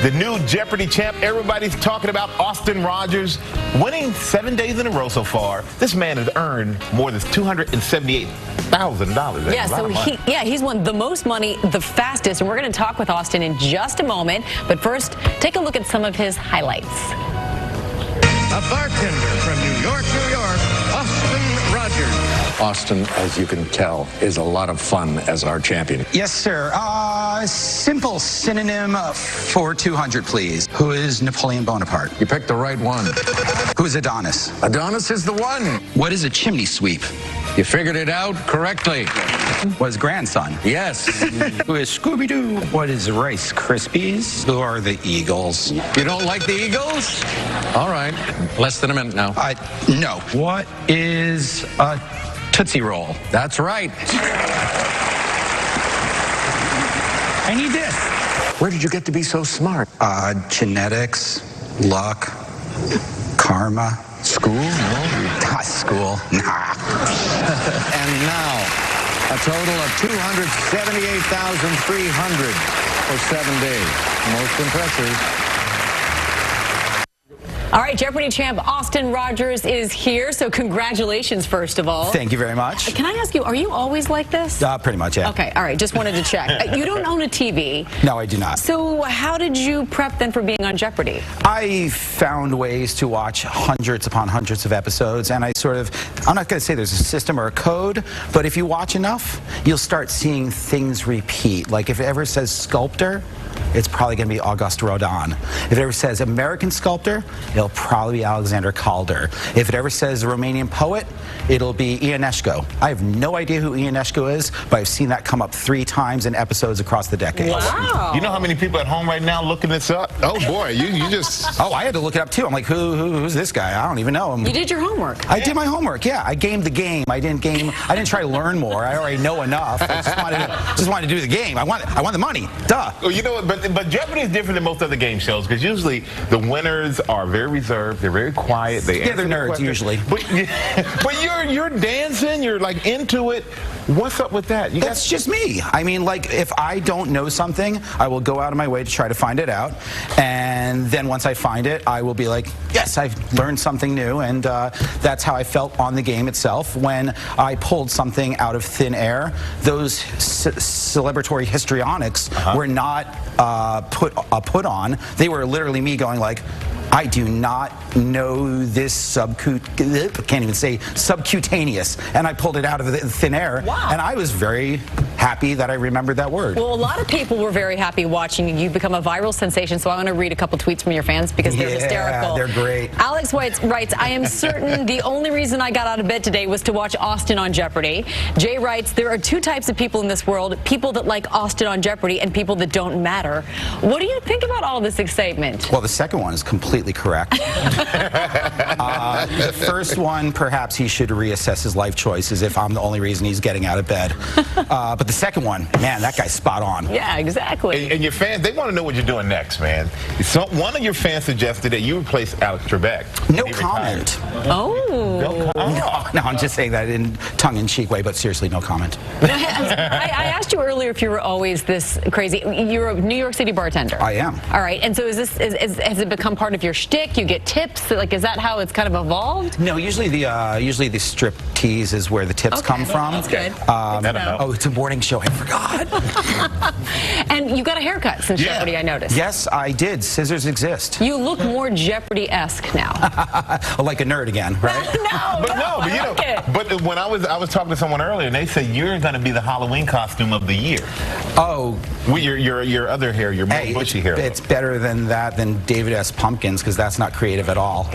The new Jeopardy champ, everybody's talking about Austin Rogers, winning 7 days in a row so far. This man has earned more than $278,000. Yeah, so he's won the most money the fastest, and we're going to talk with Austin in just a moment. But first, take a look at some of his highlights. A bartender from New York, Austin Rogers. Austin, as you can tell, is a lot of fun as our champion. Yes, sir. Simple synonym for 200, please. Who is Napoleon Bonaparte? You picked the right one. Who is Adonis? Adonis is the one. What is a chimney sweep? You figured it out correctly. What is grandson? Yes. Who is Scooby-Doo? What is Rice Krispies? Who are the Eagles? You don't like the Eagles? All right. Less than a minute now. No. What is a Tootsie Roll? That's right. I need this. Where did you get to be so smart? Genetics, luck, karma. School? No. School? Nah. And now, a total of $278,300 for 7 days. Most impressive. All right, Jeopardy champ Austin Rogers is here, so congratulations, first of all. Thank you very much. Can I ask you, are you always like this? Pretty much, yeah. Okay, all right, just wanted to check. You don't own a TV. No, I do not. So how did you prep then for being on Jeopardy? I found ways to watch hundreds upon hundreds of episodes, and I'm not going to say there's a system or a code, but if you watch enough, you'll start seeing things repeat. Like if it ever says sculptor, it's probably going to be Auguste Rodin. If it ever says American sculptor, it'll probably be Alexander Calder. If it ever says Romanian poet, it'll be Ionesco. I have no idea who Ionesco is, but I've seen that come up 3 times in episodes across the decades. Wow. You know how many people at home right now looking this up? Oh boy, you just... Oh, I had to look it up too. I'm like, who's this guy? I don't even know him. You did your homework. I did my homework, yeah. I gamed the game. I didn't try to learn more. I already know enough. I just wanted to do the game. I want the money. Duh. Well, you know what, but Jeopardy is different than most other game shows because usually the winners are very reserved, they're very quiet. They're nerds usually. But you're dancing, you're like into it. What's up with that? That's just me. I mean, like, if I don't know something, I will go out of my way to try to find it out. And then once I find it, I will be like, yes, I've learned something new. And that's how I felt on the game itself. When I pulled something out of thin air, those celebratory histrionics were not put on. They were literally me going like, I do not know this subcutaneous, and I pulled it out of the thin air. Wow. And I was very happy that I remembered that word. Well, a lot of people were very happy watching you become a viral sensation, so I want to read a couple tweets from your fans because they're hysterical. They're great. Alex writes, I am certain the only reason I got out of bed today was to watch Austin on Jeopardy. Jay writes, there are 2 types of people in this world, people that like Austin on Jeopardy and people that don't matter. What do you think about all this excitement? Well, the second one is completely correct. The first one, perhaps he should reassess his life choices if I'm the only reason he's getting out of bed. But the second one, man, that guy's spot on. Yeah, exactly. And your fans, they want to know what you're doing next, man. So one of your fans suggested that you replace Alex Trebek. No comment. Oh. No, I'm just saying that in tongue-in-cheek way, but seriously, no comment. I asked you earlier if you were always this crazy. You're a New York City bartender. I am. All right, and so has it become part of your shtick? You get tips? Like, is that how it's kind of evolved? No, usually the strip tease is where the tips come from. That's good. Oh, it's a morning show. I forgot. And you got a haircut since Jeopardy, I noticed. Yes, I did. Scissors exist. You look more Jeopardy-esque now. Like a nerd again, right? But when I was talking to someone earlier, and they said you're going to be the Halloween costume of the year. Oh, with your other hair, your more bushy hair. It's better than that, than David S. Pumpkins, because that's not creative at all.